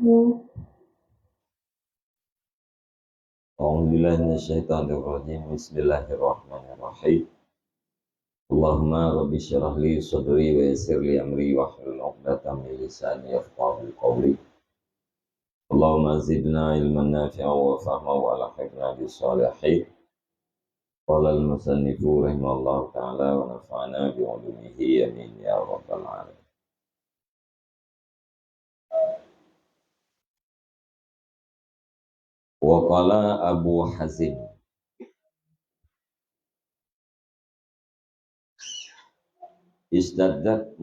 A'udzubillahi minasyaitonir rajim. Bismillahirrahmanirrahim. Allahumma rabbi shrah li sadri wa yassir li amri wahlul 'uqdatam min lisani yafqahu qawli. Allahumma zidna ilman nafi'an wa fahman wa alhiqna bis shalihin. Qala al-musannifu rahimahullahu ta'ala wa nafa'ana bi 'ulumihi amin ya rabbal alamin. Wa qala Abu Hazim istaddat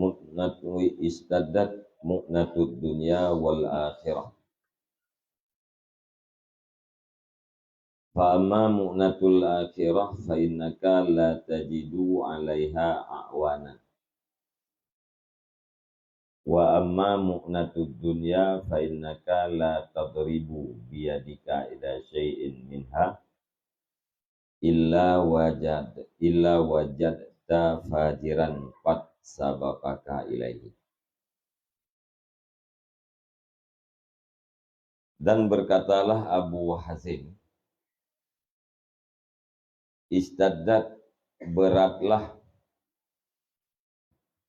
mu'natud dunya wal akhirah. Fa amma mu'natul akhirah fa innaka la tajidu 'alaiha a'wana. Wa amma mu'natud dunya fa innaka la tadribu biyadika ila syai'in minha illa wajadta fajiran qad sabaqaka ilaihi. Dan berkatalah Abu Hazim, istaddat, beratlah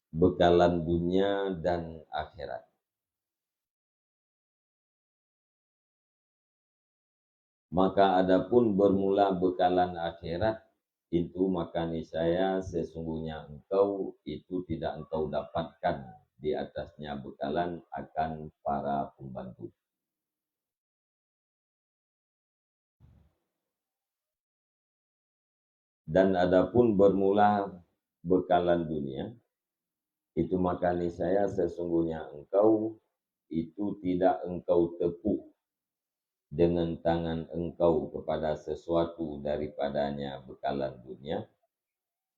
bekalan dunia dan akhirat. Maka adapun bermula bekalan akhirat itu, maka niscaya sesungguhnya engkau itu tidak engkau dapatkan di atasnya bekalan akan para pembantu. Dan adapun bermula bekalan dunia itu, maka niscaya sesungguhnya engkau itu tidak engkau tepuk dengan tangan engkau kepada sesuatu daripadanya bekalan dunia,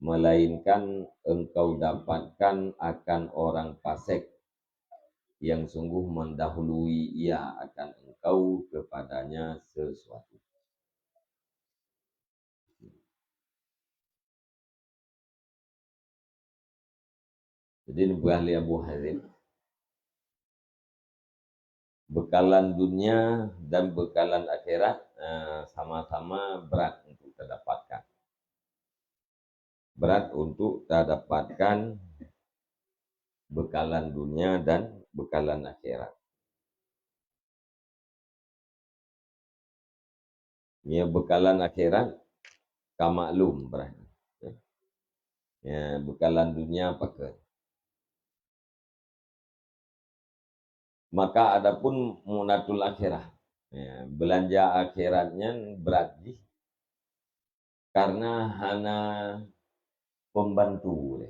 melainkan engkau dapatkan akan orang fasik yang sungguh mendahului ia akan engkau kepadanya sesuatu. Jadi ini Abu Hazim, bekalan dunia dan bekalan akhirat sama-sama berat untuk terdapatkan. Berat untuk terdapatkan bekalan dunia dan bekalan akhirat. Ya, bekalan akhirat kamaklum berat. Ya, bekalan dunia pakai. Maka adapun munatul akhirah, ya, belanja akhiratnya berat karena hana pembantu.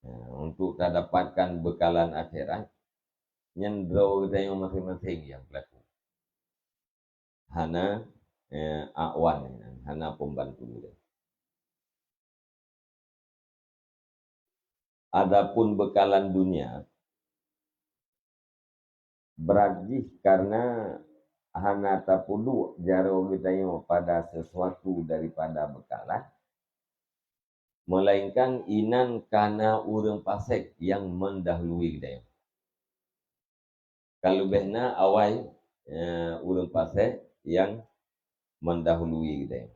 Ya, untuk dapatkan bekalan akhirat, nyendro kita yang masing-masing yang pelaku. Hana awan, hana pembantu. Adapun bekalan dunia berajih karena hana tapulu jaro kita yang pada sesuatu daripada bekalan, melainkan inan kana urang pasek yang mendahului kita. Kalau behna awal urang pasek yang mendahului kita.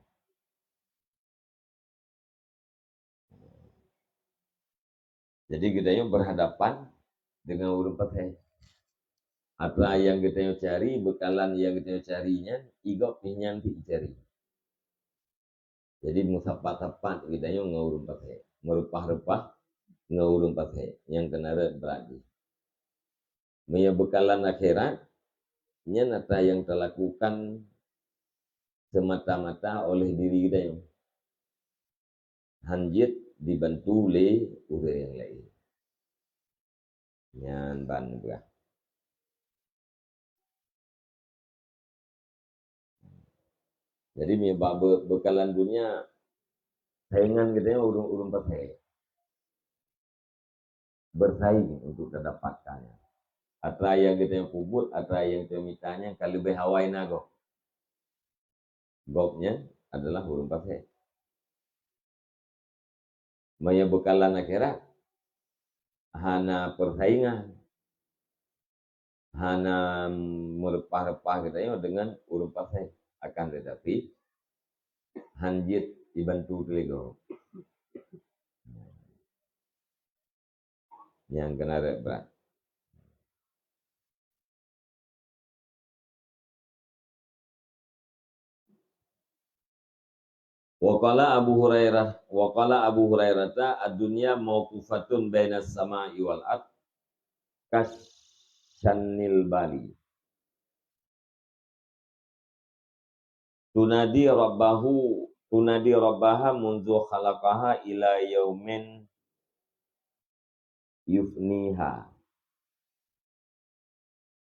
Jadi kita yang berhadapan dengan urang pasek. Apa yang kita cari, bekalan yang kita carinya, igok yang dicari. Jadi musapat-sapat kita yang ngurung pakai, merupah-repah ngurung pakai, yang kena berarti. Punya bekalan akhirat, nyata yang terlakukan semata-mata oleh diri kita yang hanjit dibantu oleh orang yang lain. Nyan ban berah. Jadi bekalan dunia saingan kita yang urung pakai, bersaing untuk mendapatkannya. Atra yang kita yang kubut, atra yang kita mintanya, kalau behawai nago. Gopnya adalah urung pakai. Maya bekalan akhirat, hana persaingan. hana merepah-repah katanya dengan urut pasai, akan tetapi hanjit dibantu telego yang kena berat. Waqala Abu Hurairah ta ad-dunya mauqufatun bainas sama'i wal ard kasyannil bali. Tunadi rabbaha munzu khalaqaha ila yaumin yufniha.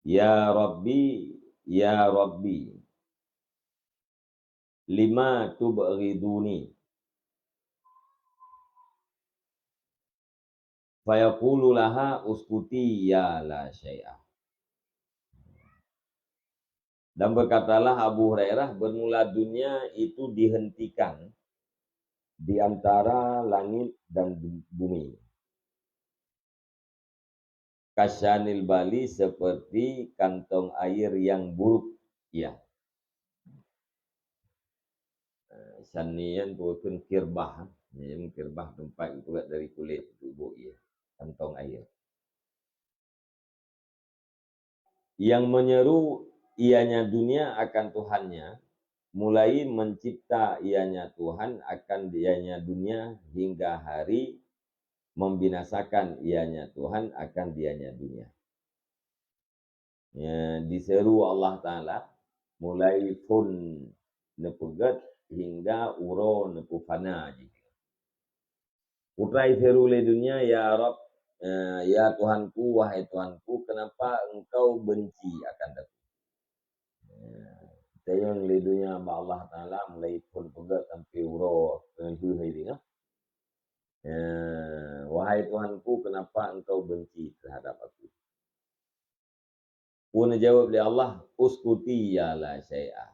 Ya Rabbi, ya Rabbi, lima tubghiduni. Fayaqulu laha uskuti ya la syai'ah. Dan berkatalah Abu Hurairah, bermula dunia itu dihentikan di antara langit dan bumi. Kasyanil bali, seperti kantong air yang buruk. Ya. Syanian bukan kirbah. Yang kirbah tempat itu dari kulit tubuh ya. Kantong air. Yang menyeru ianya dunia akan Tuhannya, mulai mencipta ianya Tuhan akan ianya dunia, hingga hari membinasakan ianya Tuhan akan dianya dunia. Ya, diseru Allah Ta'ala mulai pun nepegat hingga uro nepufana. Utrai seru le dunia, ya Rab, ya Tuhanku, wahai Tuhanku, kenapa engkau benci akan aku? Saya le dunia ba Allah Ta'ala mulai pun pegat sampai uro penjuh ini. Wahai Tuhanku, kenapa engkau benci terhadap aku? Pun jawab oleh Allah, uskuti ya la syai'ah.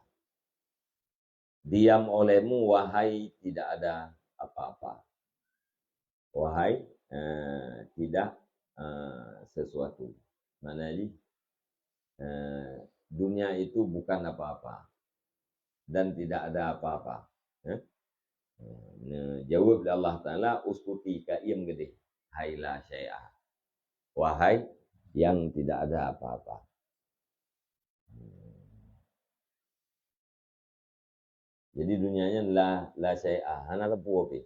Diam olehmu, wahai tidak ada apa-apa. Wahai tidak sesuatu. Maknanya dunia itu bukan apa-apa dan tidak ada apa-apa. Jawab oleh Allah Ta'ala, uskuti kaim gede. Hai la syai'ah. Wahai yang tidak ada apa-apa. Jadi dunianya la syai'ah, hana lepu api.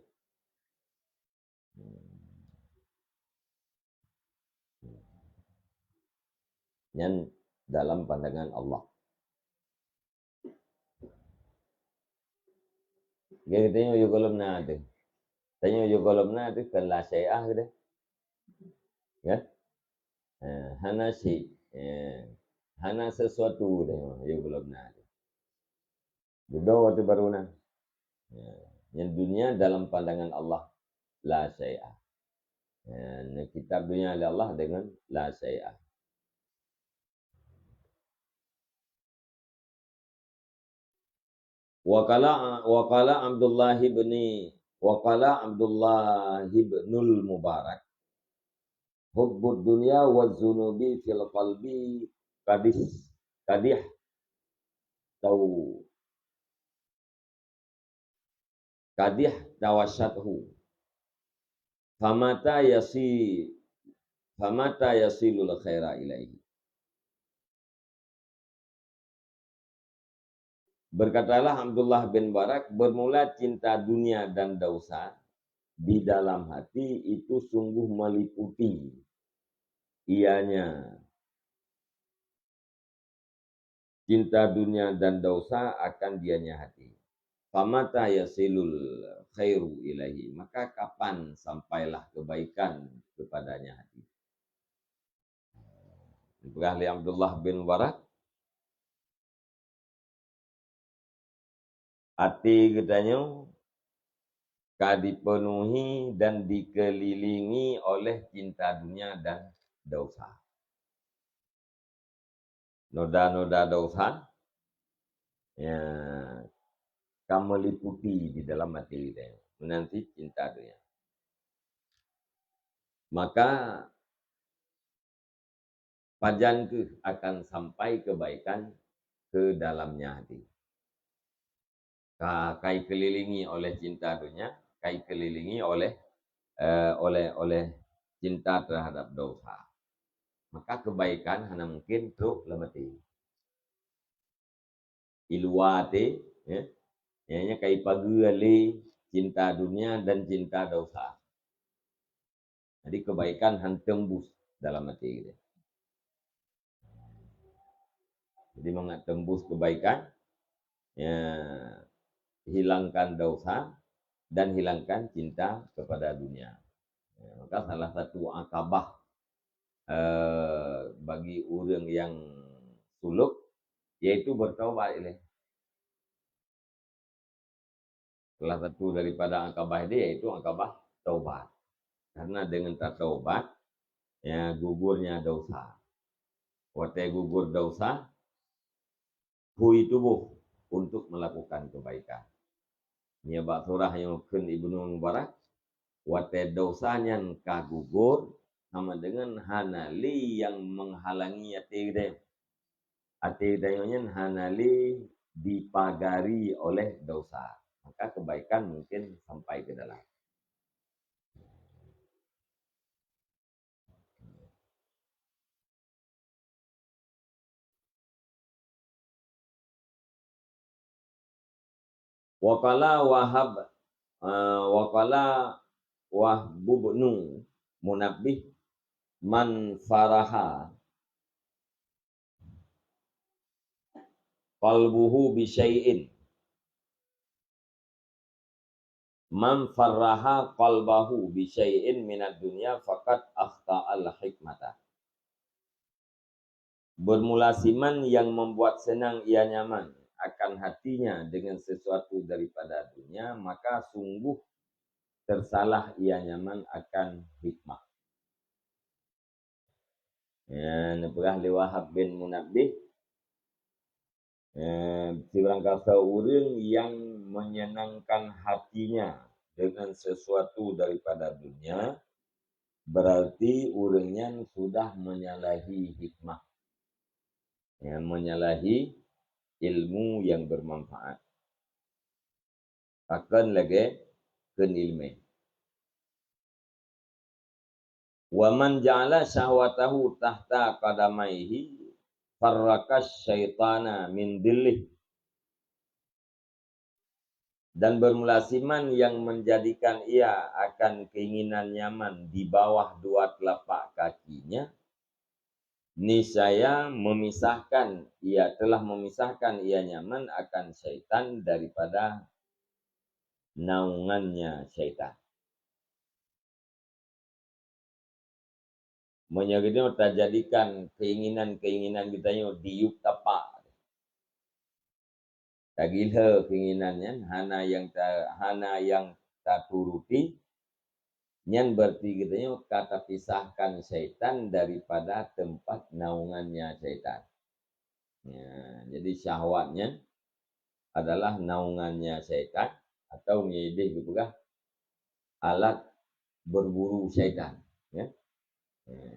Yang dalam pandangan Allah. Dia katanya yo kolom na tu. Tanya yo kolom na tu kan la syai'ah gitu. Ya. Hana syai'. Hana sesuatu dia yo kolom na tu. Duduk waktu baru na. Yang dunia dalam pandangan Allah la syai'ah. Kitab dunia oleh Allah dengan la syai'ah. Waqala Abdullah ibnul Mubarak, hubbud dunya wa zunubi fil qalbi kadih tawasyathu famata yasilul khaira ilaihi. Berkatalah Abdullah bin Barak, bermula cinta dunia dan dosa di dalam hati itu sungguh meliputi ianya. Cinta dunia dan dosa akan dianya hati. Famata yasilul khairu ilahi. Maka kapan sampailah kebaikan kepadanya hati. Berkali Abdullah bin Barak, hati katanya dipenuhi dan dikelilingi oleh cinta dunia dan dosa. Noda-noda dosa ya kamu meliputi di dalam hati kita. Menanti cinta dunia. Maka pajan ke akan sampai kebaikan ke dalamnya hati. Kai kelilingi oleh cinta dunia, kai kelilingi oleh cinta terhadap dosa. Maka kebaikan hanya mungkin truk lemati. Iluate, ya, ianya kai pagi ali cinta dunia dan cinta dosa. Jadi kebaikan hanya tembus dalam hati kita. Jadi mengat tembus kebaikan, ya, hilangkan dosa dan hilangkan cinta kepada dunia. Ya, maka salah satu akabah bagi orang yang suluk yaitu bertaubat ini. Salah satu daripada akabah ini yaitu akabah taubat. Karena dengan tak taubat, ya gugurnya dosa. Watai gugur dosa, hui tubuh untuk melakukan kebaikan. Ini bak surah yang kun Ibnu Mubarak, watai dosanya kagugur sama dengan hanali yang menghalangi hati kita. Hati kita hanali dipagari oleh dosa. Maka kebaikan mungkin sampai ke dalam. Waqala Wahbubnu Munabbih man faraha qalbuhu bi syai'in man faraha qalbahu bi syai'in minad dunya faqad akhta'al hikmata. Bermula siman yang membuat senang ia nyaman akan hatinya dengan sesuatu daripada dunia, maka sungguh tersalah ia nyaman akan hikmah. Ya, neperah li Wahab bin Munabbih, orang kata orang yang menyenangkan hatinya dengan sesuatu daripada dunia, berarti orangnya sudah menyalahi hikmah. Ya, menyalahi ilmu yang bermanfaat. Akan lagi ken ilmu. Wa man ja'ala syahwatahu tahta qadamaihi farrakas syaitana min dillih. Dan bermula siman yang menjadikan ia akan keinginan nyaman di bawah dua telapak kakinya, niscaya telah memisahkan ia nyaman akan syaitan daripada naungannya syaitan. Menyegini tak jadikan keinginan-keinginan kita diuk tapak. Tak gila keinginannya, hana yang tak turuti, yang berarti kita kata pisahkan syaitan daripada tempat naungannya syaitan. Ya, jadi syahwatnya adalah naungannya syaitan atau menjadi juga alat berburu syaitan. Ya.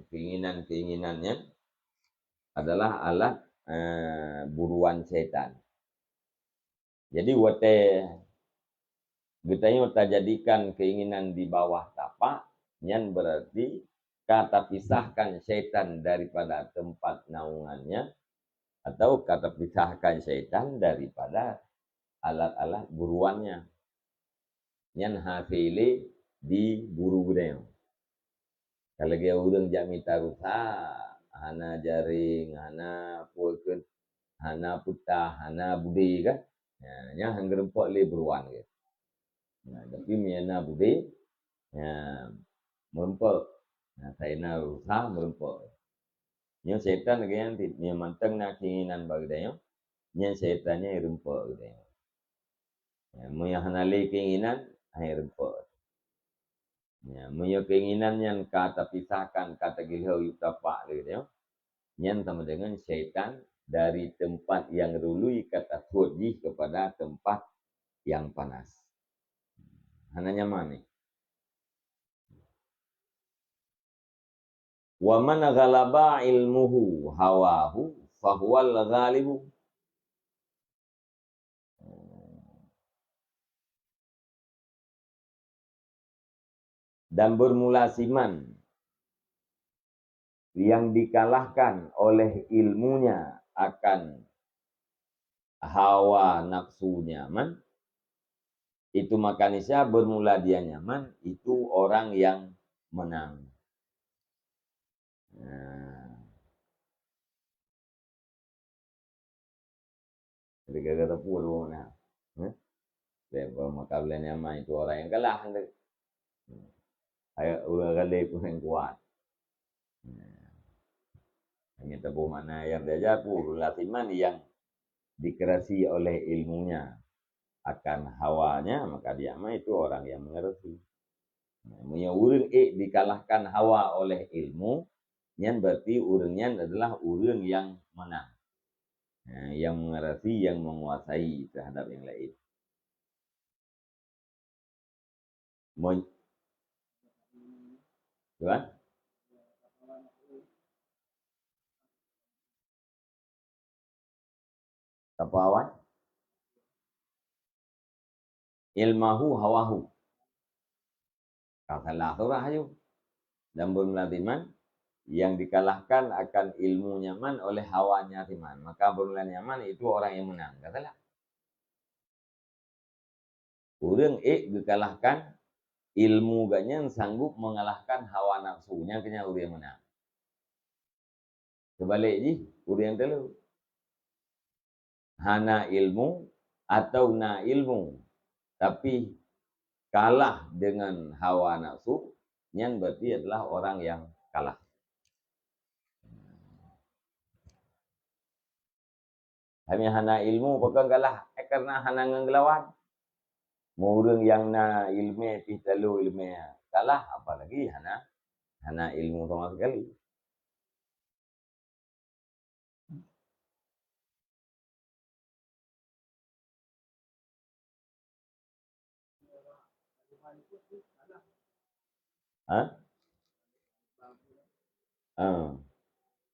Keinginan-keinginannya adalah alat buruan syaitan. Jadi kita tak jadikan keinginan di bawah tapak, yang berarti kata pisahkan syaitan daripada tempat naungannya, atau kata pisahkan syaitan daripada alat-alat buruannya. Yang hasilnya diburu budaya. Kalau dia orang jamita rusak, hana jaring, hana pulkun, hana putah, hana budi kan, yang hanggerempok le beruan ke. Nah, tapi miana budi, merempok. Nah, saya na rusak merempok. Yang setan lagi yang dia manteng nak keinginan bagi dia, yang setannya rempok dia. Mau yang hana le keinginan, hai rempok. Ya, punya keinginan yang kata pisahkan, kata gilhau yuk tapak dia, yang sama dengan syaitan dari tempat yang rului kata turji kepada tempat yang panas. Hanya nyaman ni. Wa man ghalaba ilmuhu hawahu fahuwal ghalibu. Dan bermula siman yang dikalahkan oleh ilmunya akan hawa nafsunya man, itu makanisnya bermula dia nyaman, itu orang yang menang. Nah, ketika kata puluh, nah, maka bila nyaman itu orang yang kalah. Ayo ulah kali pun yang kuat. Ini tabu mana yang diajar puluh latiman yang dikerasi oleh ilmunya akan hawanya, maka dia mah itu orang yang mengerti. Punya urang dikalahkan hawa oleh ilmu, nyan berarti urangnya adalah urang yang menang. Nah, yang mengerti, yang menguasai terhadap yang lain. Tuan? Apa awan? Ilmahu hawahu. Katalah surah ayo. Dan bermulatiman yang dikalahkan akan ilmu nyaman oleh hawanya timan. Maka bermulat nyaman itu orang yang menang. Katalah. Urang dikalahkan ilmu ganya sanggup mengalahkan hawa nafsunya kena urang yang menang. Kebalik je, urang yang telu. Hana ilmu atau na ilmu. Tapi kalah dengan hawa nafsu, nyan berarti adalah orang yang kalah. Kami hana ilmu bukan kalah karena hana ngelawan. Murung yang na ilmu pitalu ilmu kalah, apalagi hana ilmu sama sekali. Hah?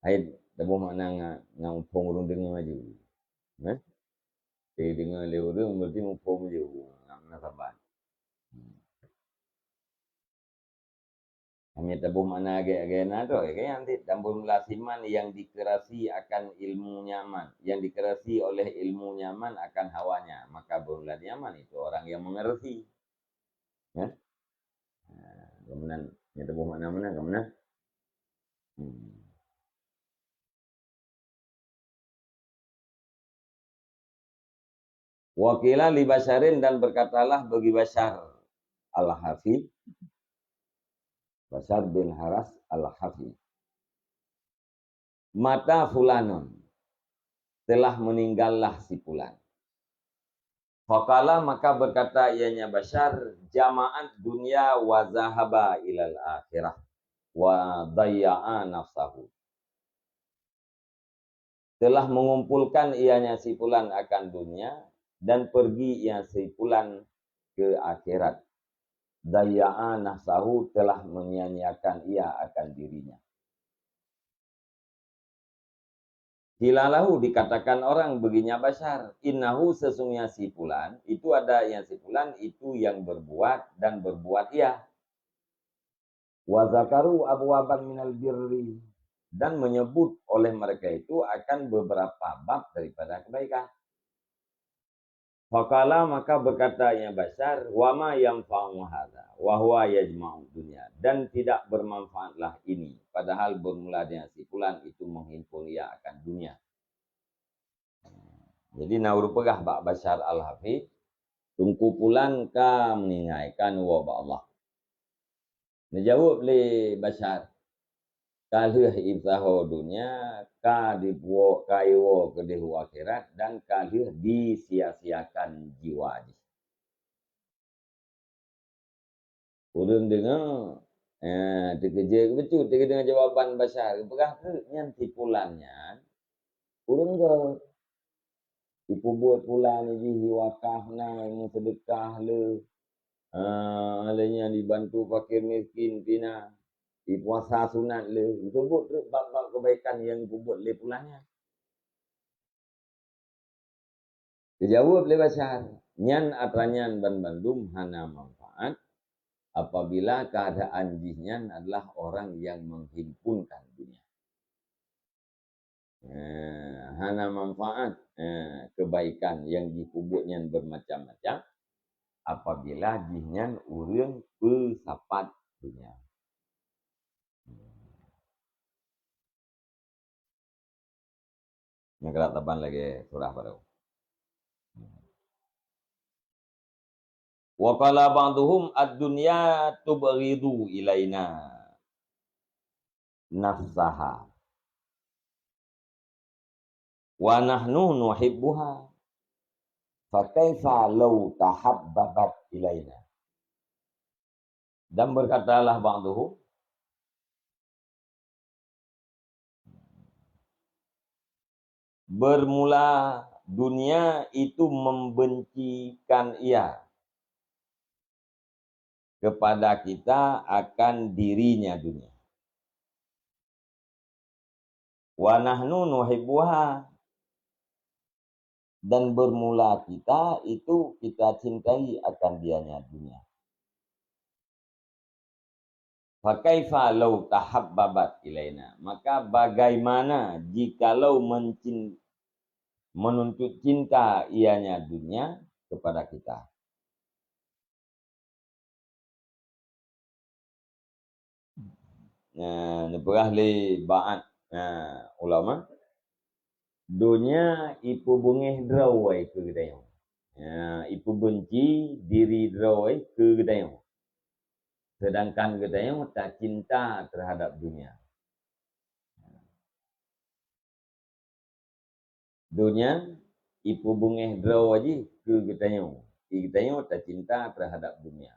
Hai tabu makna ngampung urung dengar maju. Nah, dengar le urung berarti ngampung maju. Ngam saban. Kami tabu makna agak-agak nado, kayak nanti tambun lasiman yang dikerasi akan ilmu nyaman, yang dikerasi oleh ilmu nyaman akan hawanya, maka bermulat nyaman itu orang yang mengerti. Ya? Kemudian ya tabu makna mana kemudian. Wakila li basyarin dan berkatalah bagi Basyar al-Hafi, Basyar bin Haras al-Hafi, mata fulanun, telah meninggallah si fulan. Faqala maka berkata ianya Basyar, jama'at dunia wa zahaba ilal akhirah wa dayya'a nafsahu. Telah mengumpulkan ianya si fulan akan dunia dan pergi ia si fulan ke akhirat. Dayya'a nafsahu, telah menyia-nyiakan ia akan dirinya. Hilalahu, dikatakan orang baginya Basyar, innahu, sesungguhnya si fulan, itu ada yang si fulan itu yang berbuat dan berbuat ia. Wa zakaru abwaban minal birri, dan menyebut oleh mereka itu akan beberapa bab daripada kebaikan. Faqala maka berkata yang Basyar, wa ma yanfa'u hadza wa huwa yajma'u dunya, dan tidak bermanfaatlah ini, padahal bermula dengan si fulan itu menghimpun ia akan dunia. Jadi nauru pegah Pak Basyar al-Hafid, tungku pulan ka meningaikan wabak Allah. Najawab li Basyar, kalih ibtaho dunia, ka dibuo kaiwo kedehu akhirat, dan kalih disia-siakan jiwa. Urang dengar, terkejut betul, terkejut dengan jawaban Basyar. Pegah ke yang tipulannya, urang ke ipu buat pula ni ji wakaf na ilmu sedekah le. Alanya dibantu fakir miskin pina. Di puasa sunat le, sebut bab-bab kebaikan yang kubut le pulangnya. Dijawab oleh bacaan. Nyan atranyan ban bandum hana manfaat apabila keadaan jihnyan adalah orang yang menghimpunkan dunia. Hana manfaat kebaikan yang dikubutnya bermacam-macam apabila jihnyan urang pesapat dunia. Yang keratapan lagi surah baru. Wa qala ba'duhum ad-dunya tubghidu ilaina nafsaha wa nahnu nuhibbuha fa kaifa law tahabbabat ilaina. Dan berkatalah ba'duhum, bermula dunia itu membencikan ia kepada kita akan dirinya dunia. Wa nahnu nuhibbuha, dan bermula kita itu kita cintai akan dianya dunia. Fa kaifa law tahabbabat ilaina, maka bagaimana jikalau menuntut cinta ianya dunia kepada kita. Neperah li ba'at ulama dunia ipu bungih drawai ke gedayong. Ipu benci diri drawai ke gedayong. Sedangkan gedayong tak cinta terhadap dunia. Dunia ipu bungih drawai ke gedayong. Gedayong tak cinta terhadap dunia.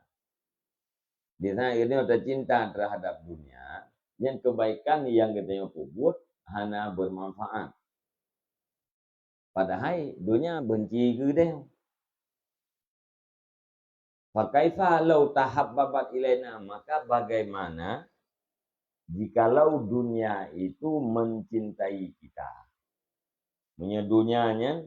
Di sana gedayong tak cinta terhadap dunia. Yang kebaikan yang gedayong buat hana bermanfaat. Padahal dunia benci ke gedayong. Fakaifa law tahabbabat ilaina, maka bagaimana jikalau dunia itu mencintai kita. Punya dunianya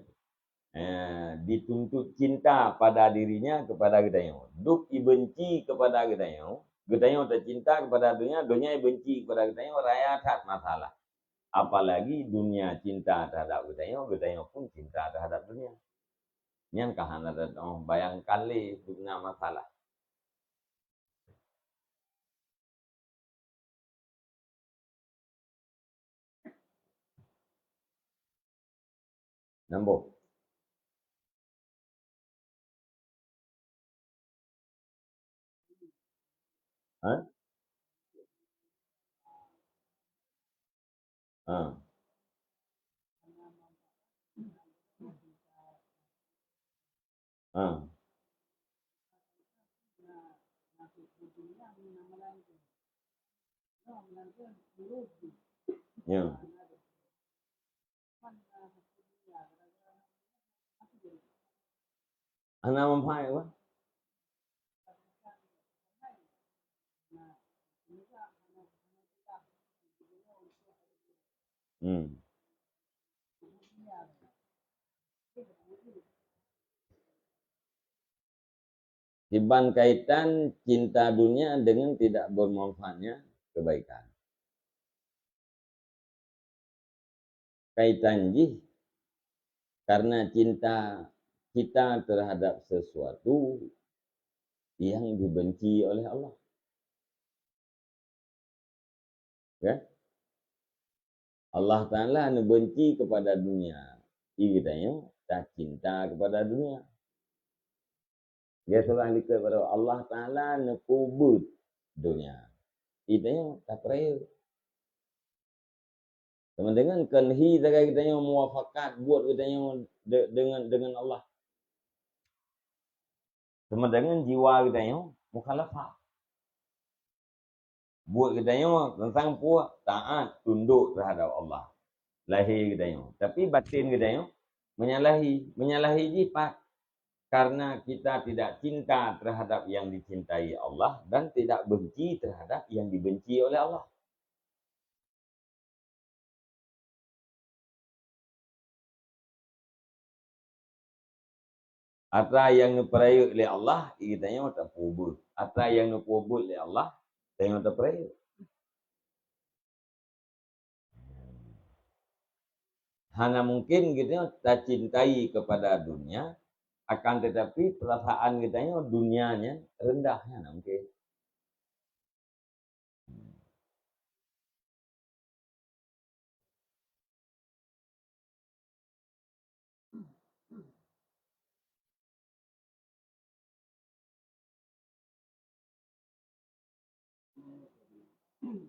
dituntut cinta pada dirinya kepada gedayong. Duk benci kepada gedayong. Gedayong tak cinta kepada dunia, dunia benci kepada gedayong, raya tak masalah. Apalagi dunia cinta terhadap gedayong, gedayong pun cinta terhadap dunia. Yang kahana datang bayangkan li punya masalah. Nombor. Ha? Ha. Ha. Ya. Ana manfaat apa? Tiban kaitan cinta dunia dengan tidak bermanfaatnya kebaikan. Kaitan ji karena cinta kita terhadap sesuatu yang dibenci oleh Allah. Ya? Allah Ta'ala benci kepada dunia. Igadanya tak cinta kepada dunia. Dia seorang dikata kepada Allah Ta'ala nekubut dunia. Itanya tak peraya. Sama dengan kanhi zagai kita yang muafakat buat kita yang dengan Allah. Sama dengan jiwa kita yang mukhalafah. Buat kita yang tentang puak taat tunduk terhadap Allah. Lahir kita yang. Tapi batin kita yang menyalahi jipat. Karena kita tidak cinta terhadap yang dicintai Allah dan tidak benci terhadap yang dibenci oleh Allah. Apa yang diperaya oleh Allah, kitanya tak pubut. Apa yang dipubut oleh Allah, kita tak peraya. Hanya mungkin kita tak cintai kepada dunia, akan tetapi perasaan kitanya dunianya rendahnya mungkin.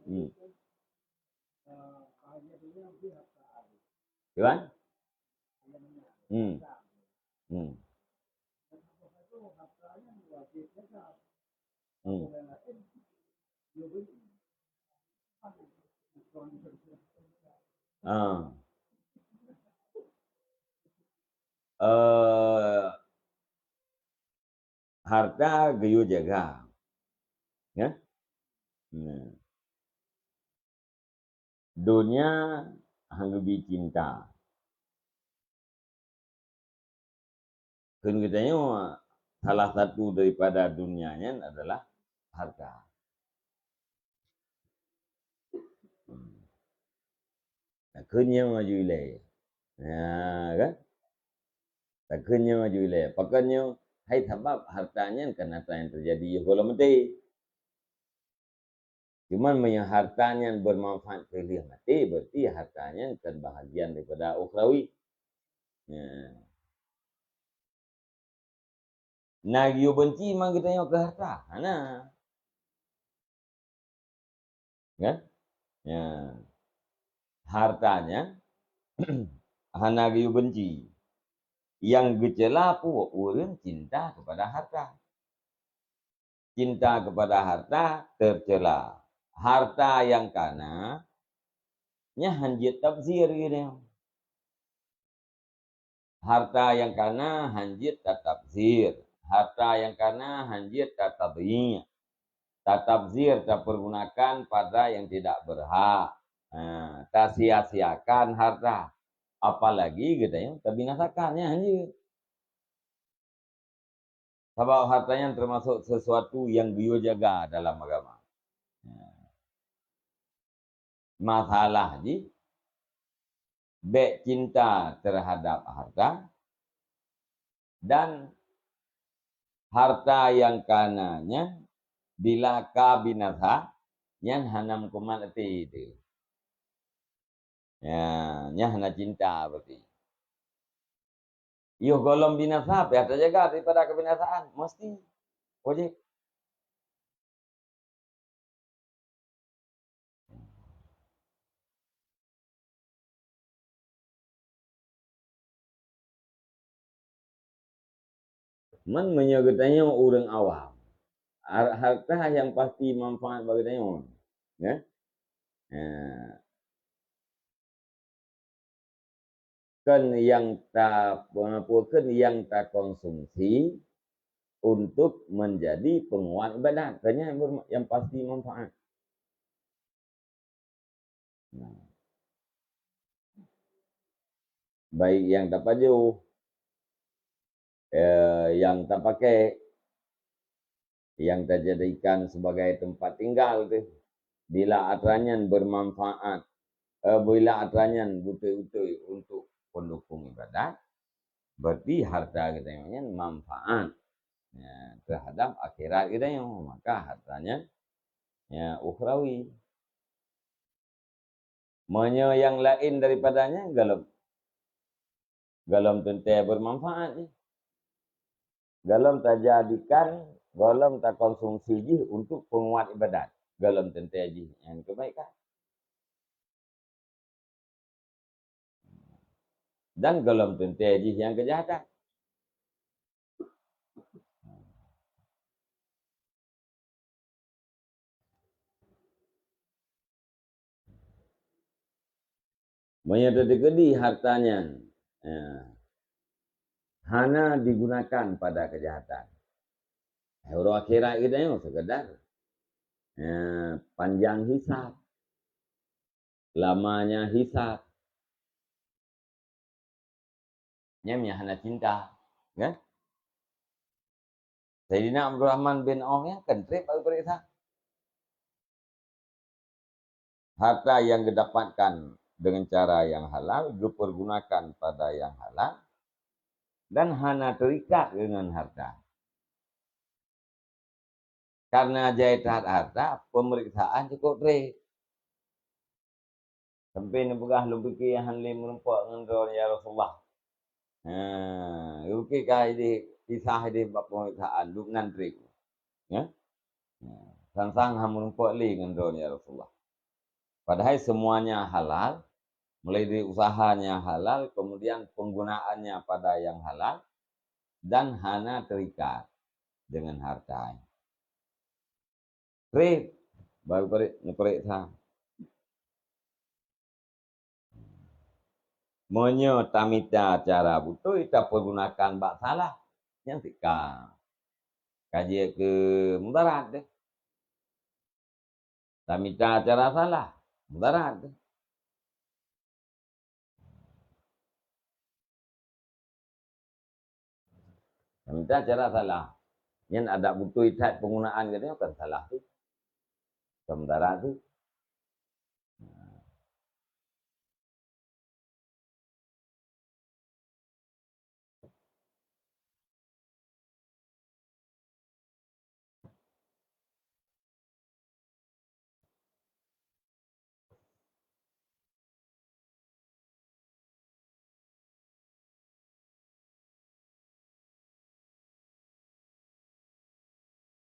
Hmm. Gimana? Hmm. Hmm. Hmm. Ah. Harta gayu jaga, ya. Nah. Dunia hanggebi cinta. Kan katanya salah satu daripada dunianya adalah harta. Takkannya maju wilayah. Nah, kan? Takkannya maju wilayah. Pakanya, hai sebab hartanya kan apa yang terjadi. Ya, kalau mati. Cuman yang hartanya bermanfaat ke dia mati, berarti hartanya kan bahagian daripada ukhrawi. Nah, Nagyo benci memang kita tengok ke harta. Nah, kan? Ya. Hartanya hana nagyo benci. Yang gejala pun orang cinta kepada harta. Cinta kepada harta tercela. Harta yang kana nya hanjit tafsir gitu. Harta yang kana hanjit tafsir. Harta yang kana hanjit tatabiyah. Tatafsir terpergunakan pada yang tidak berhak. Nah, tak sia-siakan harta. Apalagi gitu ya, terbinasakannya anjir. Sebab hartanya termasuk sesuatu yang dia jaga dalam agama. Masalah ji, baik cinta terhadap harta dan harta yang kananya bila kabinatha yang hanam kuman itu. Ya, hana cinta berarti. Yo golong binasa, harta jaga daripada kebinasaan, mesti wajib. Man menyagetanya orang awam. Harta yang pasti manfaat bagi dia. Ya. Kan yang tak kan yang tak konsumsi untuk menjadi penguat ibadat. Tanya yang pasti manfaat. Nah. Baik yang tak paju, yang tak pakai, yang tak jadikan sebagai tempat tinggal tu. Bila atranya bermanfaat, bila atranya betul-betul untuk pendukung ibadat, berarti harta kita yang manfaat ya, terhadap akhirat kita yang maka hartanya ya ukhrawi. Yang lain daripadanya galam tentu bermanfaat. Galam tak jadikan, galam tak konsumsi untuk penguat ibadat. Galam tentu yang kebaikan. Dan galam tentu yang kejahatan. Menyedot kedi hartanya. Ya. hanya digunakan pada kejahatan. Orang akhirat kita ni sekedar panjang hisab, lamanya hisab, nyamnya hanya cinta, kan? Sayyidina Abdul Rahman bin Auf ya kan trip bagi periksa. Harta yang didapatkan dengan cara yang halal dipergunakan pada yang halal dan hanya terikat dengan harta. Karena jahitan harta, pemeriksaan cukup trip. Sampai ni pegah lu fikir yang hanli merempak dengan ya Rasulullah. Ukir kah ini kisah ini bab pemeriksaan lu ngantri. Ya? Sang-sang ham merempak li dengan ya Rasulullah. Padahal semuanya halal, mulai dari usahanya halal, kemudian penggunaannya pada yang halal dan hanya terikat dengan harta. Trip baru periksa. Tamita cara butuh kita pergunakan bak salah yang tika kaji ke mudarat deh. Tamita cara salah mudarat deh. Tamita cara salah yang ada butuh itat penggunaan katanya kan salah tu mudarat tu.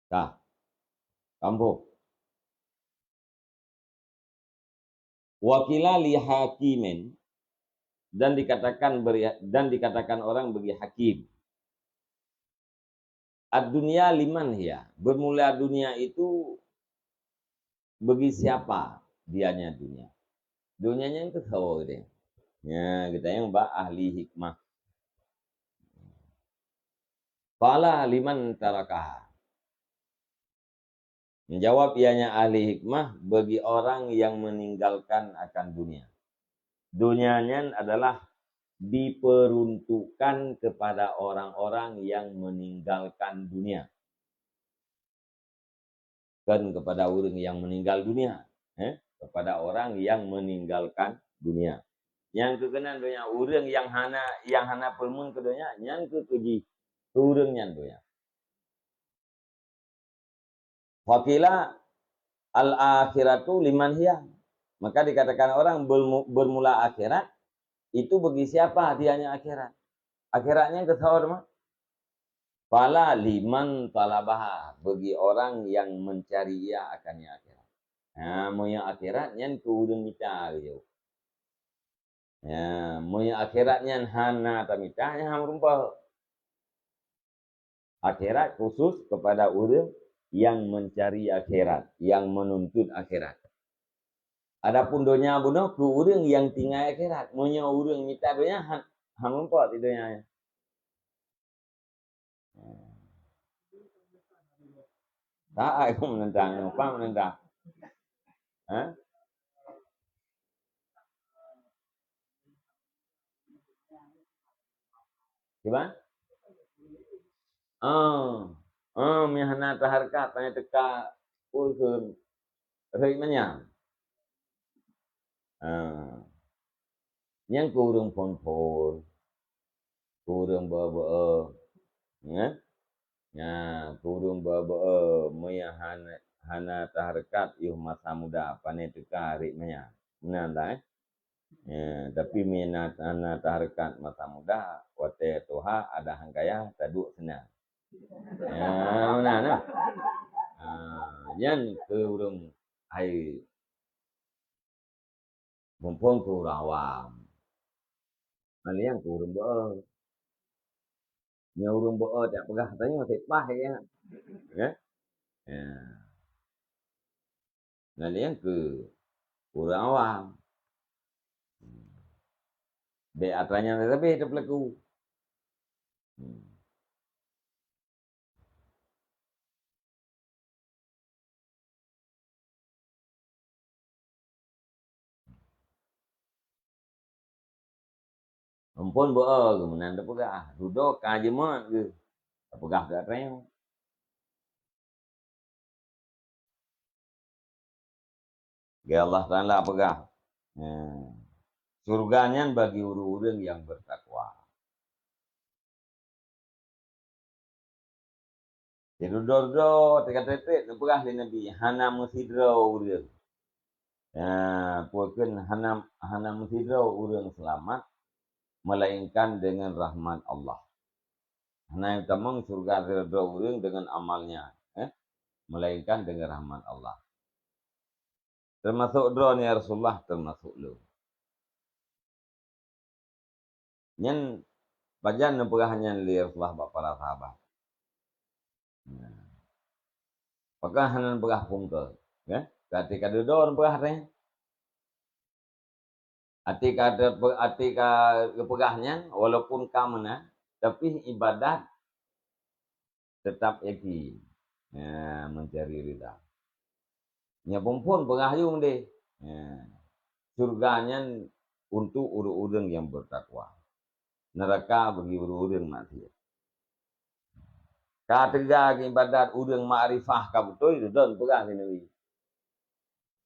Dah, kampung. Wakila li hakimin dan dikatakan orang bagi hakim. Ad-dunya liman hiya. Bermula dunia itu bagi siapa dianya dunia. Dunianya itu tahu dia. Ya, kita yang ahli hikmah. Fala liman tarakah. Menjawab ianya ahli hikmah bagi orang yang meninggalkan akan dunia. Dunianya adalah diperuntukkan kepada orang-orang yang meninggalkan dunia. Kan kepada orang yang meninggal dunia. Kepada orang yang meninggalkan dunia. Yang kekenan dunia, orang yang hana pelmun ke dunia, yang kekeji orang yang dunia. Wakila al-akhiratu liman hiya. Maka dikatakan orang bermula akhirat, itu bagi siapa dianya akhirat? Akhiratnya kesawar mah? Fala liman talabaha. Bagi orang yang mencari ia akannya akhirat. Mau yang akhirat, yang ke udang kita gitu. Mau yang akhiratnya hana tamita, yang rumpah. Akhirat khusus kepada orang yang mencari akhirat, yang menuntut akhirat. Adapun dunia bunuh ke orang yang tinggal akhirat. Monya orang minta dunia hang rumpah di dunia. Tak aku menentang, apa menentang? Gimana? Mihana taharkat tanya teka ulun rimanya. Yang kurang pon-pon, kurang bawa, ya, kurang bawa, hana taharkat yuh masa muda pane teka rimanya. Benar tak? Tapi minat hana taharkat masa muda, wate toha ada hangkaya taduk senang. Mana? Yan kurang ai mumpung kurang awam. Malian kurang boh. Nya urang boh tak pegah tanya masih pah ya. Ya. Malian ke kurang awam. Be atranya tapi hidup laku. Hmm. Ampun boh, kemudian ada pegah. Duduk aja mah ke. Pegah gak rem. Ya Allah Ta'ala pegah. Hmm. Surganya bagi orang-orang yang bertakwa. Duduk-duduk, tekat-tekat, pegah di Nabi. Hana musidra orang. Ya, pokoknya hana musidra orang selamat. Melainkan dengan rahmat Allah. Hana yang tamang surga ridha orang dengan amalnya. Melainkan dengan rahmat Allah. Termasuk drone ya Rasulullah, termasuk lu. Nyen bajan neperahannya li Rasulullah bapa para sahabat. Maka hanan perah pungkel, ya. Ketika duduk perah teh. Atika perahnya walaupun kamana tapi ibadat tetap yakin. Ya, mencari ridha. Nya pun perah yung deh. Ya. Surganya untuk orang-orang yang bertakwa. Neraka bagi orang-orang maksiat. Katiga ibadat urang ma'rifah ka betul itu don perah ni.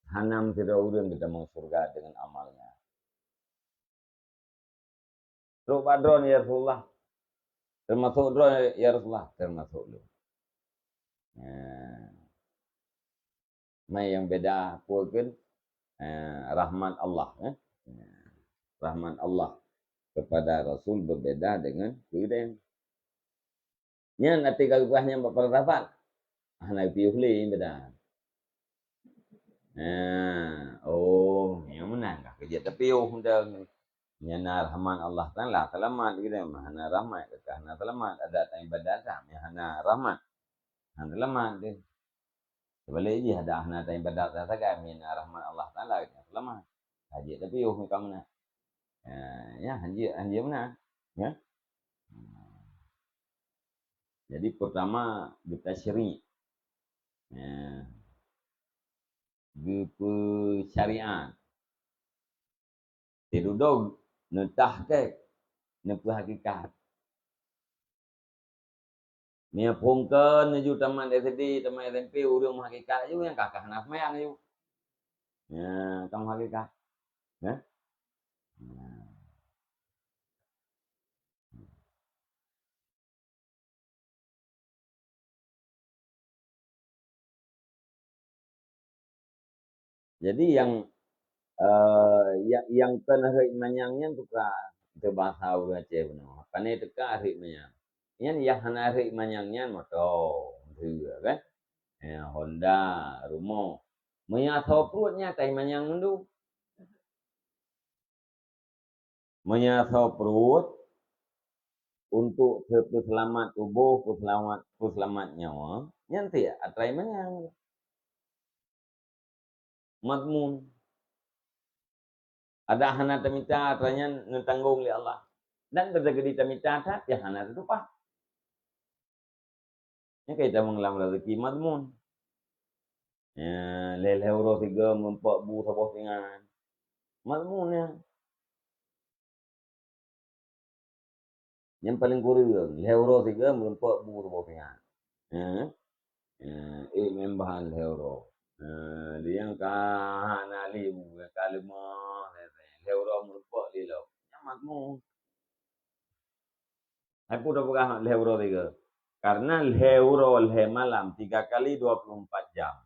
Hanam tidak urang kita mau surga dengan amalnya. Terus padron ya Rasulullah. Termasuk drone ya Rasulullah, termasuk lu. Mai yang beda pun rahmat Allah. Rahmat Allah kepada Rasul berbeda dengan kita. Nya nanti kalau buahnya berpendapat, anak piuh li beda. Oh, yang mana enggak kerja tapi dah nyana rahman Allah Taala selamat kita mahana rahmat karena selamat ada yang ibadat yang hana rahmat. Hana selamat dia. Sebalik je ada hana yang ibadat saja mina rahmat Allah Taala selamat. Haji tapi kamu na. Ya haji mana? Ya. Jadi pertama kita syari. Gepe syariat. Duduk netah ke nepu hakikat. Ni pungken ju taman SD, taman SMP urang hakikat ju yang kakak nak main ju. Ya, kamu hakikat. Ya. Jadi yang kena hari manyangnya bukan itu bahasa orang Aceh benar. Karena itu kan hari manyang. Yang hana hari manyangnya motor, kan? Ya, Honda, rumah. Menyatau perutnya tai manyang mendu. Menyatau perut untuk selamat tubuh, selamat nyawa. Nanti atrai manyang. Madmun. Ada hana tamita atranya nentanggung oleh Allah. Dan terjadi tamita tak ya hana itu pak. Ini kita mengelam rezeki madmun. Ya, lele euro 3 mempak bu sabah tingan. Madmunnya. Yang paling kurang, euro 3 mempak bu sabah tingan. Membahan euro. Dia yang kahana libu kalimah euro mempak lilo. Yang madmun. Aku udah pegang euro 3. Karena euro malam 3 kali 24 jam.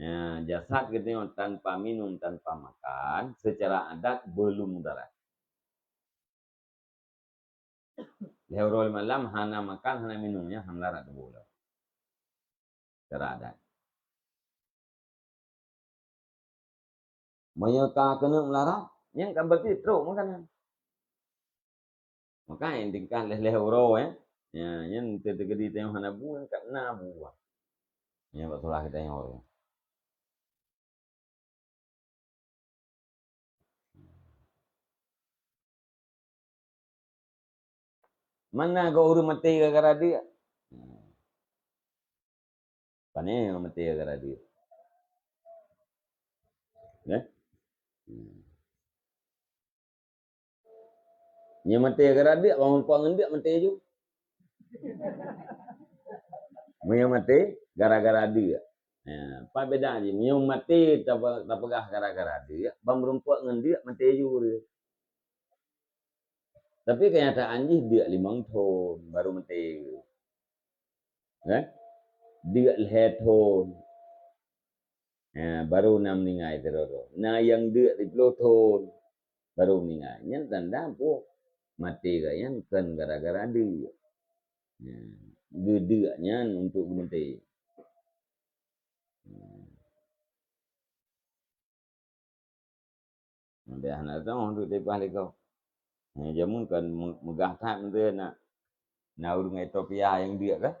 Ya, jasad gitu tanpa minum, tanpa makan, secara adat belum darat. Lehrul malam hana makan, hana minumnya, hana larat bola. Secara adat. Menyeka kena melarat, yang kan berarti teruk makanan. Maka yang tingkah lehuro ya, yang terjadi tengok hana buah, kat na buah. Ya, betul lah kita yang orang. Mana kau urus mati gara-gara dia? Pane mati gara-gara dia. Ya? Nya mati gara-gara dia, bangun puangan dia mati ju. Nya mati gara-gara dia. Ya, apa bedanya? Nya mati tak pegah gara-gara dia, bang rumput dengan dia mati ju dia. Tapi kenyataan dia 5 tahun baru mati. Ya? Dia 2 tahun. Baru nak meninggal terus. Nah yang dia 10 tahun baru meninggal. Yang tanda pun mati kaya kan gara-gara dia. Gedenya untuk mati. Biar nak tahu untuk depan kau. Jamun kan megah tak nanti nak urung Ethiopia yang dia kan.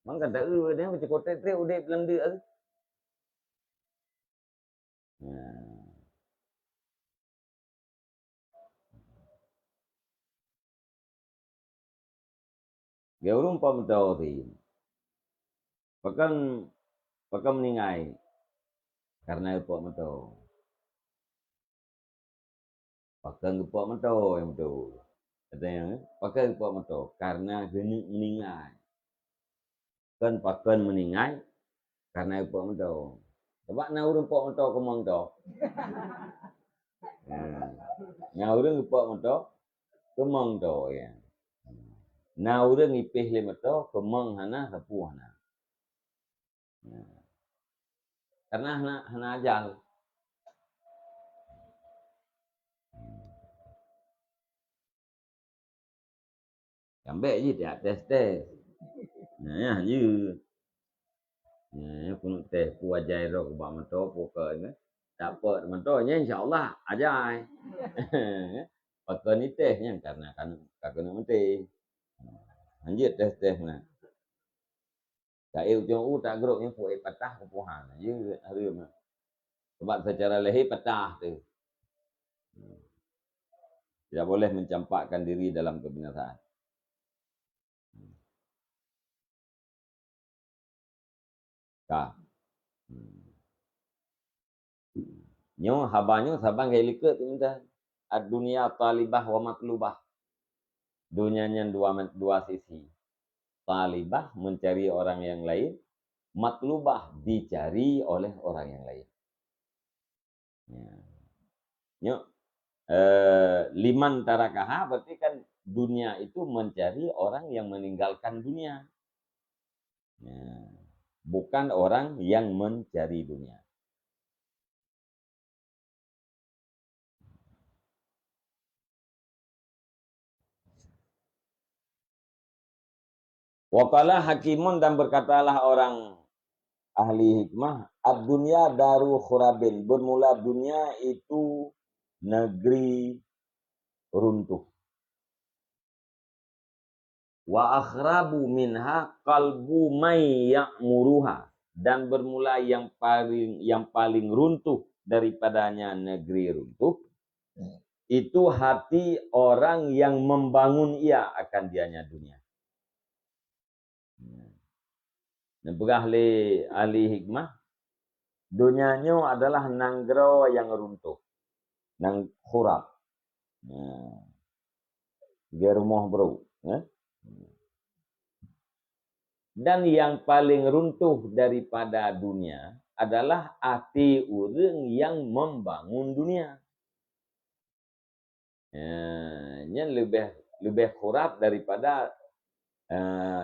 Mang kata dia macam kota tu udah dalam dia tu. Dia urung pam tahu ti. Pakan meninggal karena upah mentau. Pakan upah mentau yang betul. Katanya, pakai upah mentau karena geni meninggal. Kan pakan meninggal karena upah mentau. Sebab na urung upah mentau kemang tau. Na urung upah mentau kemang tau ya. Na urung ipih lima tau kemang hana sapu hana. Karena hana ajal. Sampai je dia tes. Nah, je. Pun teh puajai ro ke bang mentau pokok ni. Tak apa mentonya insya-Allah ajai. Pakai ni tehnya karena kan kagak nanti. Lanjut tes nah. Tak ujung tak geruk yang puai patah ke puhan. Ya hari mah. Sebab secara leher patah tu. Tidak boleh mencampakkan diri dalam kebinasaan. Kah. Nyo habanyo sabang gaya liket minta. Ad-dunia talibah wa matlubah. Dunianya dua sisi. Talibah mencari orang yang lain, matlubah dicari oleh orang yang lain. Ya. Liman tarakaha berarti kan dunia itu mencari orang yang meninggalkan dunia. Bukan orang yang mencari dunia. Waqala hakimun dan berkatalah orang ahli hikmah, ad-dunya daru khurabin. Bermula dunia itu negeri runtuh. Wa akhrabu minha qalbu may ya'muruha. Dan bermula yang paling runtuh daripadanya negeri runtuh. Itu hati orang yang membangun ia akan dianya dunia. Nepegah le ahli hikmah, dunianya adalah nanggro yang runtuh, nang khurab. Dia rumah bro. Dan yang paling runtuh daripada dunia adalah hati orang yang membangun dunia. Ini lebih khurab daripada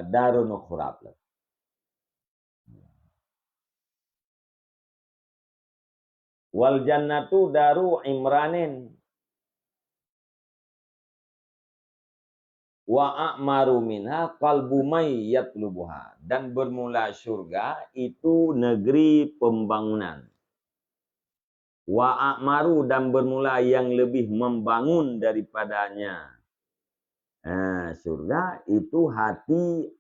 darun khurab. Wal jannatu daru imranin wa a'maru minha qalbu may yatlubuha. Dan bermula syurga itu negeri pembangunan. Wa a'maru dan bermula yang lebih membangun daripadanya. Surga itu hati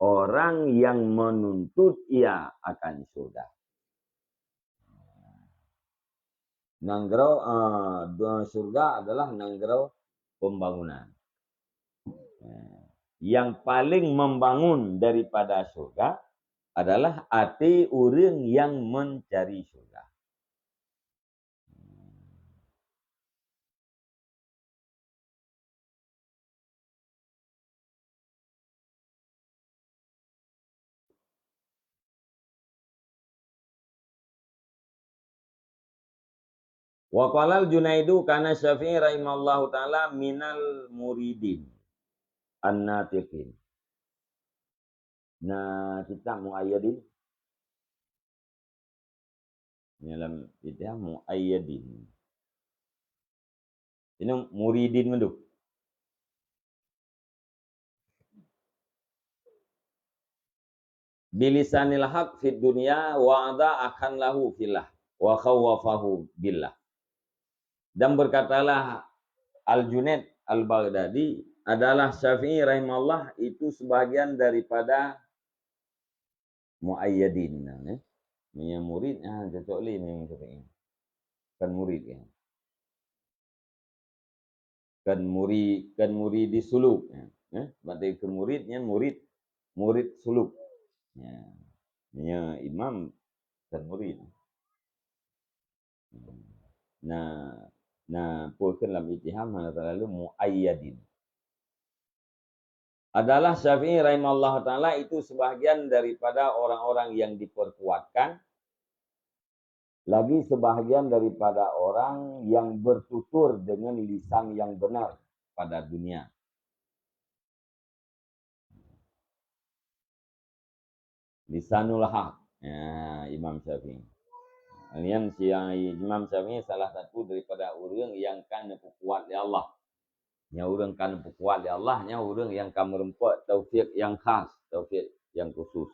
orang yang menuntut ia akan surga. Nanggro surga adalah nanggro pembangunan. yang paling membangun daripada surga adalah hati orang yang mencari surga. Wa qala al-Junaidu kana Syafi'i rahimallahu taala minal muridin an-natiqin. Nah, kita muayyadin dalam kita muayyadin. Ini muridin mendu. Bilisanil haq fid dunya wa ada akan lahu fillah wa khawwafahu billah. Dan berkatalah Al-Junaid Al-Baghdadi adalah Syafi'i rahimahullah itu sebagian daripada muayyadin. Punya murid, cocok li memang Syafi'i. Kan murid ya. Kan murid di suluk. Berarti kan muridnya murid suluk. Ya. Punya imam kan murid. Nah, pulkan dalam ijtihad lalu muayyadin. Adalah Syafi'i rahimahullah ta'ala itu sebahagian daripada orang-orang yang diperkuatkan. Lagi sebahagian daripada orang yang bertutur dengan lisan yang benar pada dunia. Lisanul haq. Ya, Imam Syafi'i. Kalian Imam Syafi'i salah satu daripada orang yang kan kuat di Allah. Nya orang kan kuat di Allah, nya orang yang kan merempat taufik yang khas, taufik yang khusus.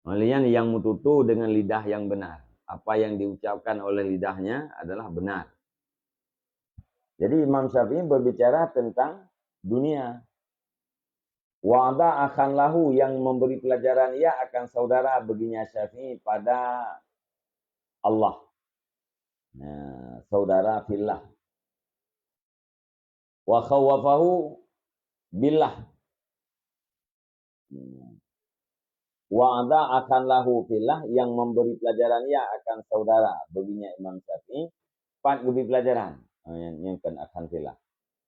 Kalian yang mututu dengan lidah yang benar. Apa yang diucapkan oleh lidahnya adalah benar. Jadi Imam Syafi'i berbicara tentang dunia. Wa'ada akan lahu yang memberi pelajaran ia akan saudara baginya Syafi'i pada Allah. Nah, saudara fillah. Wa khawwafahu billah. Wa'ada akan lahu fillah yang memberi pelajaran ia akan saudara baginya Imam Syafi'i. 4 lebih pelajaran. Yang akan fillah.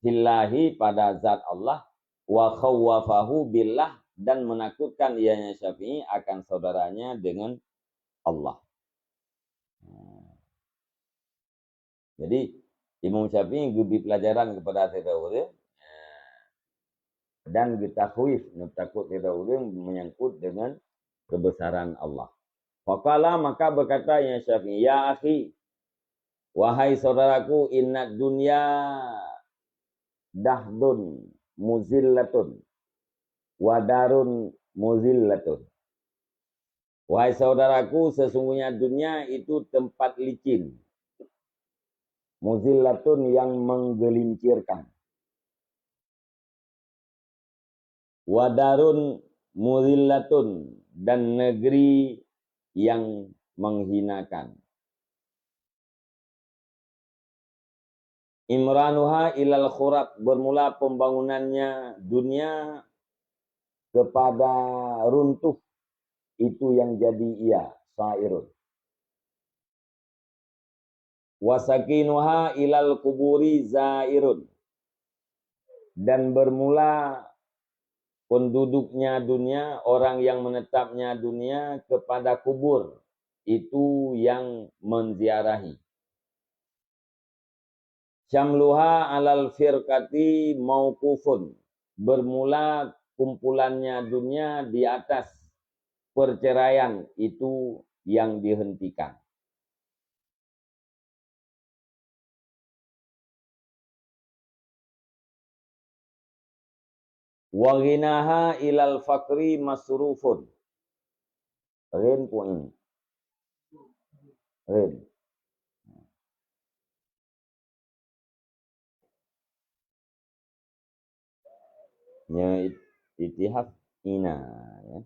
Fillahi pada zat Allah. Wa khawwafahu billah dan menakutkan ianya Syafi'i akan saudaranya dengan Allah. Jadi Imam Syafi'i beri pelajaran kepada orang dan takhwif, takut orang menyangkut dengan kebesaran Allah. Faqala maka berkata ya Syafi'i, ya akhi, wahai saudaraku, inna dunya dahdun muzillatun wadarun muzillatun. Wahai saudaraku, sesungguhnya dunia itu tempat licin. Muzillatun yang menggelincirkan. Wadarun muzillatun dan negeri yang menghinakan. Imranuha ilal khurab, bermula pembangunannya dunia kepada runtuh, itu yang jadi ia, syairun. Wasakinuha ilal kuburi zairun, dan bermula penduduknya dunia, orang yang menetapnya dunia kepada kubur, itu yang menziarahi. Syamluha alal firqati mauqufun, bermula kumpulannya dunia di atas perceraian, itu yang dihentikan. Wa ghinaha ilal fakri masrufun. Ren poin. Ren. Ya itihaf ina ya.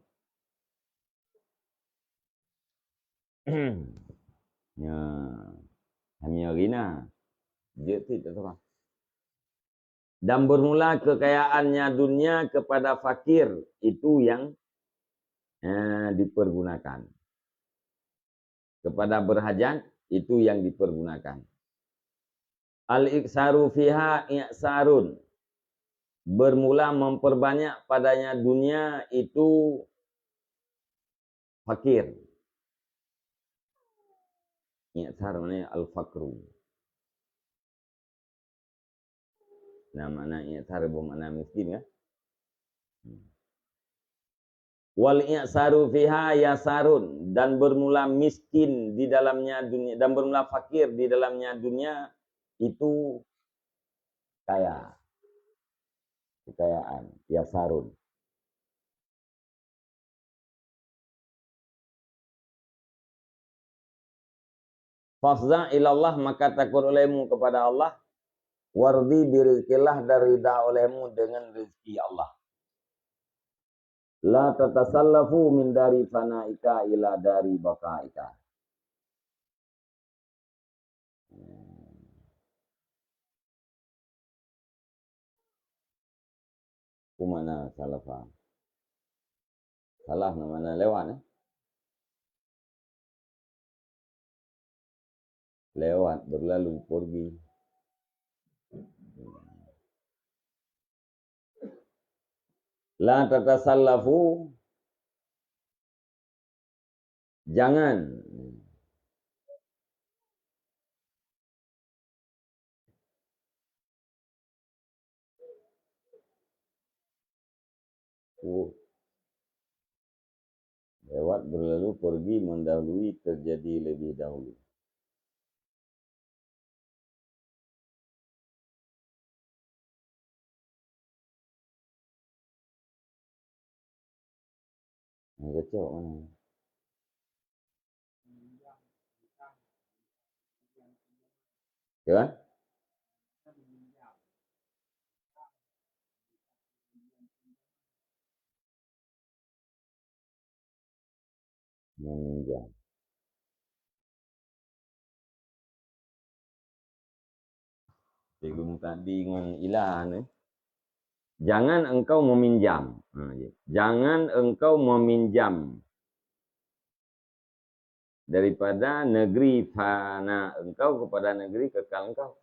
Ya hanya ghina. Dia tidak apa. Dan bermula kekayaannya dunia kepada fakir, itu yang dipergunakan. Kepada berhajat, itu yang dipergunakan. Al-iksaru fiha i'sarun. Bermula memperbanyak padanya dunia itu fakir. I'sar maknanya al-fakru. Nah, makna i'sar bermakna miskin ya. Wal i'saru fiha yasarun, dan bermula miskin di dalamnya dunia, dan bermula fakir di dalamnya dunia itu kaya. Kekayaan, yasarun. Fafza ilallah, maka takut olehmu kepada Allah. Wardi birizkillah, dan ridha olehmu dengan rezeki Allah. La tatasallafu min dari fanaika ila dari bakaika. Kumana salah faham? Salah namanya lewat ya? Lewat, berlalu, pergi. La tatasallafu, jangan lewat, berlalu, pergi, mendahului, terjadi lebih dahulu. Kecok mana? Ya? Meminjam. Pegung tadi dengan ilah. Jangan engkau meminjam. Jangan engkau meminjam daripada negeri fana engkau kepada negeri kekal engkau.